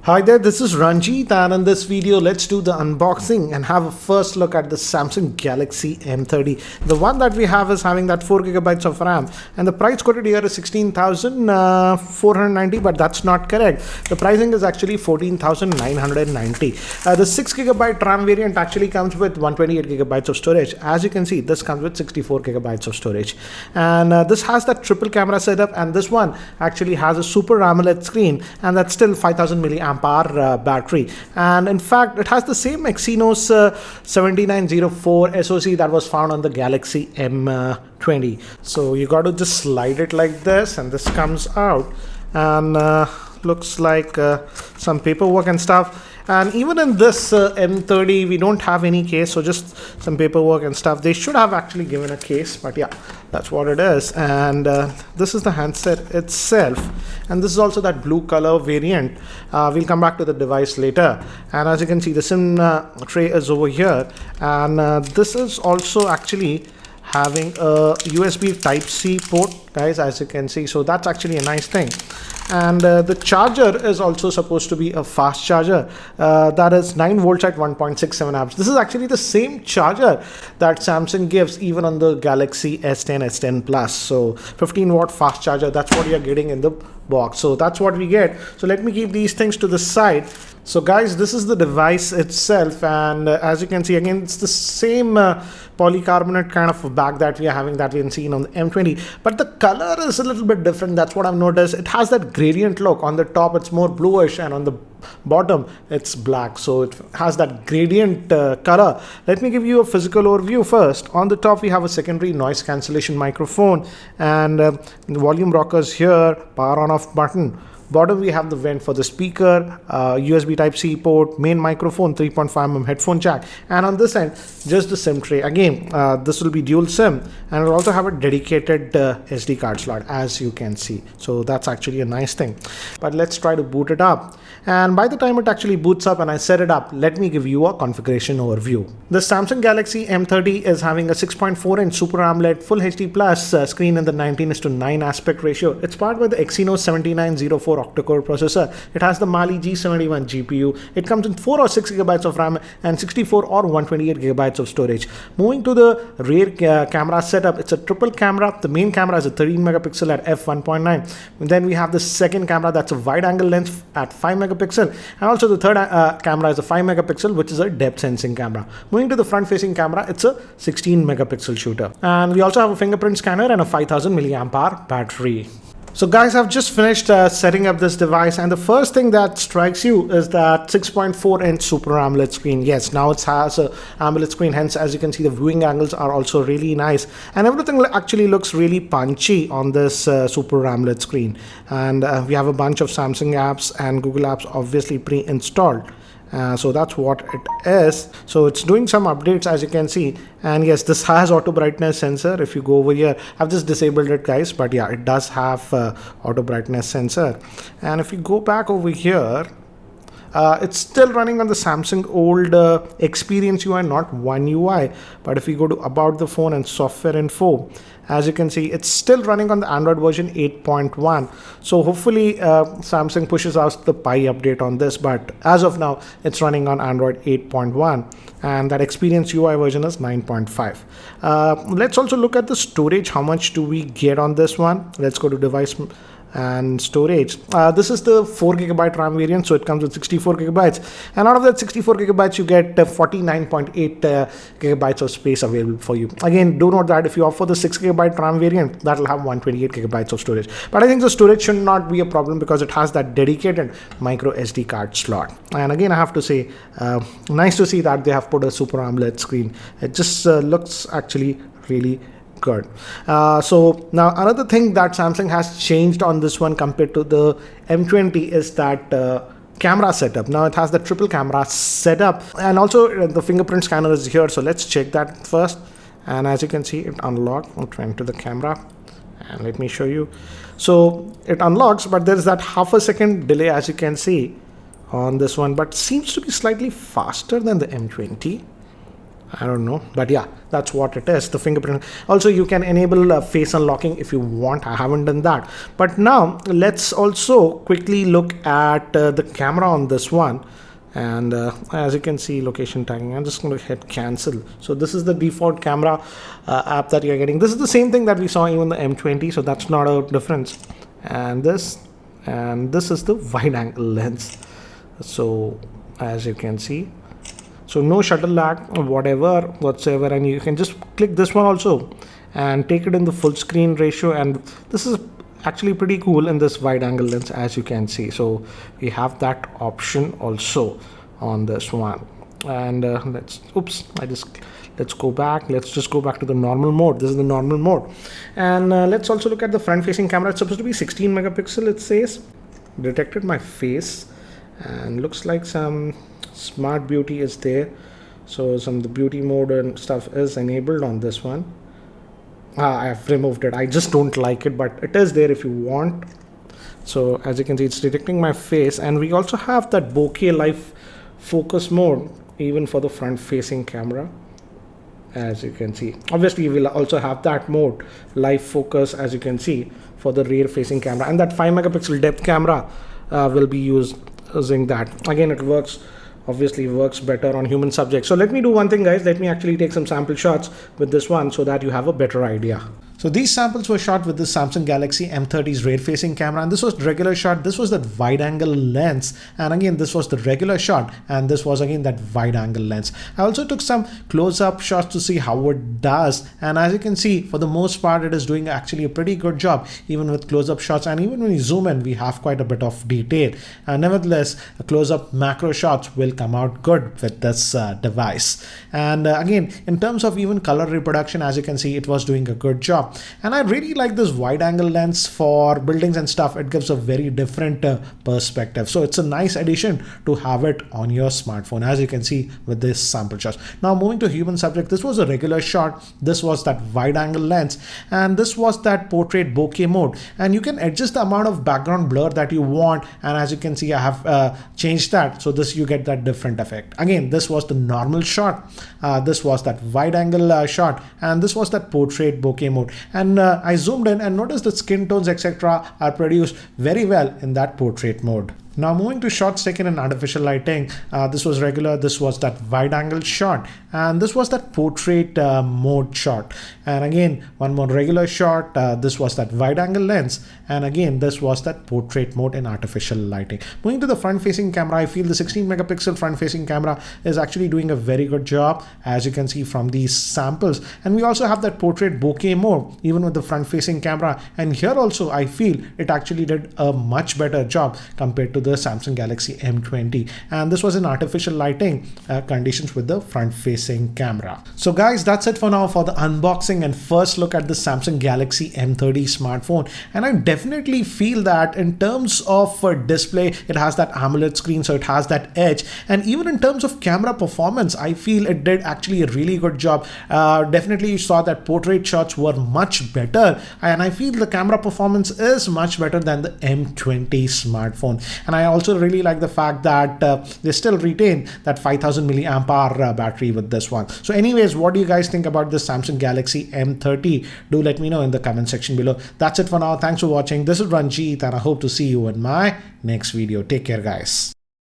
Hi there, this is Ranjit, and in this video let's do the unboxing and have a first look at the Samsung Galaxy M30. The one that we have is having that 4GB of RAM, and the price quoted here is 16,490, but that's not correct. The pricing is actually 14,990. The 6GB RAM variant actually comes with 128GB of storage. As you can see, this comes with 64GB of storage, and this has that triple camera setup, and this one actually has a Super AMOLED screen, and that's still 5,000 milliamp hour battery. And in fact, it has the same Exynos 7904 SoC that was found on the Galaxy M20. So you got to just slide it like this, and this comes out, and looks like some paperwork and stuff. And even in this M30, we don't have any case, so just some paperwork and stuff. They should have actually given a case, but yeah, that's what it is. And this is the handset itself, and this is also that blue color variant. We'll come back to the device later. And as you can see, the SIM tray is over here, and this is also actually having a USB Type-C port, guys, as you can see. So that's actually a nice thing. And the charger is also supposed to be a fast charger, that is 9 volts at 1.67 amps. This is actually the same charger that Samsung gives even on the Galaxy S10, S10 Plus. So 15-watt fast charger, that's what you're getting in the box. So that's what we get. So let me keep these things to the side. So guys, this is the device itself, and as you can see, again, it's the same polycarbonate kind of back that we are having, that we can see on the M20, but the color is a little bit different. That's what I've noticed. It has that gradient look. On the top it's more bluish, and on the bottom it's black, so it has that gradient color. Let me give you a physical overview first. On the top we have a secondary noise cancellation microphone, and the volume rockers here, power on off button. Bottom we have the vent for the speaker, USB Type-C port, main microphone, 3.5mm headphone jack, and on this end just the SIM tray. Again, this will be dual SIM, and it will also have a dedicated SD card slot, as you can see. So that's actually a nice thing. But let's try to boot it up, and by the time it actually boots up and I set it up, let me give you a configuration overview. The Samsung Galaxy M30 is having a 6.4-inch Super AMOLED Full HD Plus screen in the 19:9 aspect ratio. It's powered by the Exynos 7904 octa-core processor. It has the Mali G71 GPU. It comes in 4 or 6 GB of RAM and 64 or 128 GB of storage. Moving to the rear camera setup, it's a triple camera. The main camera is a 13 megapixel at f1.9. Then we have the second camera, that's a wide angle lens at 5 megapixel, and also the third camera is a 5 megapixel, which is a depth sensing camera. Moving to the front facing camera, it's a 16 megapixel shooter, and we also have a fingerprint scanner and a 5,000 milliamp hour battery. So guys, I've just finished setting up this device, and the first thing that strikes you is that 6.4-inch Super AMOLED screen. Yes, now it has a AMOLED screen, hence as you can see the viewing angles are also really nice, and everything actually looks really punchy on this Super AMOLED screen. And we have a bunch of Samsung apps and Google apps obviously pre-installed. So that's what it is. So it's doing some updates, as you can see, and yes, this has auto brightness sensor. If you go over here, I've just disabled it, guys, but yeah, it does have auto brightness sensor. And if you go back over here, it's still running on the Samsung old Experience UI, not One UI. But if we go to About the Phone and Software Info, as you can see, it's still running on the Android version 8.1. So hopefully Samsung pushes out the Pie update on this, but as of now it's running on Android 8.1, and that Experience UI version is 9.5. Let's also look at the storage. How much do we get on this one? Let's go to device and storage. This is the 4GB RAM variant, so it comes with 64GB, and out of that 64GB you get 49.8 GB of space available for you. Again, do note that if you opt for the 6GB RAM variant, that will have 128GB of storage, but I think the storage should not be a problem because it has that dedicated micro SD card slot. And again, I have to say, nice to see that they have put a Super AMOLED screen. It just looks actually really good. So now another thing that Samsung has changed on this one compared to the M20 is that camera setup. Now it has the triple camera setup, and also the fingerprint scanner is here. So let's check that first. And as you can see, it unlocks. I'm trying to the camera, and let me show you. So it unlocks, but there's that half a second delay, as you can see on this one, but seems to be slightly faster than the M20. I don't know, but yeah, that's what it is. The fingerprint. Also, you can enable face unlocking if you want. I haven't done that. But now let's also quickly look at the camera on this one. And as you can see, location tagging. I'm just going to hit cancel. So this is the default camera app that you're getting. This is the same thing that we saw even the M20. So that's not a difference. And this is the wide angle lens. So as you can see, so no shutter lag or whatever whatsoever, and you can just click this one also and take it in the full screen ratio, and this is actually pretty cool in this wide angle lens, as you can see. So we have that option also on this one. And let's go back. Let's just go back to the normal mode. This is the normal mode. And let's also look at the front facing camera. It's supposed to be 16 megapixel, it says. Detected my face, and looks like some smart beauty is there. So some of the beauty mode and stuff is enabled on this one. I have removed it. I just don't like it, but it is there if you want. So as you can see, it's detecting my face, and we also have that bokeh live focus mode even for the front facing camera. As you can see, obviously we will also have that mode, live focus, as you can see, for the rear facing camera, and that 5 megapixel depth camera will be using that. Again, it obviously works better on human subjects. So let me do one thing, guys. Let me actually take some sample shots with this one so that you have a better idea. So these samples were shot with the Samsung Galaxy M30's rear facing camera, and this was regular shot. This was that wide angle lens, and again this was the regular shot, and this was again that wide angle lens. I also took some close-up shots to see how it does, and as you can see, for the most part it is doing actually a pretty good job even with close-up shots, and even when we zoom in we have quite a bit of detail. Nevertheless, close-up macro shots will come out good with this device. And again, in terms of even color reproduction, as you can see, it was doing a good job. And I really like this wide angle lens for buildings and stuff. It gives a very different perspective. So it's a nice addition to have it on your smartphone, as you can see with this sample shot. Now moving to human subject, this was a regular shot. This was that wide angle lens, and this was that portrait bokeh mode. And you can adjust the amount of background blur that you want. And as you can see, I have changed that. So this, you get that different effect. Again, this was the normal shot. This was that wide angle shot, and this was that portrait bokeh mode. And I zoomed in and noticed the skin tones, etc., are produced very well in that portrait mode. Now moving to shots taken in artificial lighting, this was regular, this was that wide angle shot, and this was that portrait mode shot. And again, one more regular shot, this was that wide angle lens, and again this was that portrait mode in artificial lighting. Moving to the front facing camera, I feel the 16 megapixel front facing camera is actually doing a very good job, as you can see from these samples. And we also have that portrait bokeh mode even with the front facing camera, and here also I feel it actually did a much better job compared to the Samsung Galaxy M20, and this was in artificial lighting conditions with the front facing camera. So guys, that's it for now for the unboxing and first look at the Samsung Galaxy M30 smartphone. And I definitely feel that in terms of display, it has that AMOLED screen, so it has that edge, and even in terms of camera performance, I feel it did actually a really good job. Definitely you saw that portrait shots were much better, and I feel the camera performance is much better than the M20 smartphone. And I also really like the fact that they still retain that 5000 milliamp hour battery with this one. So anyways, what do you guys think about the Samsung Galaxy M30? Do let me know in the comment section below. That's it for now. Thanks for watching. This is Ranjit, and I hope to see you in my next video. Take care, guys.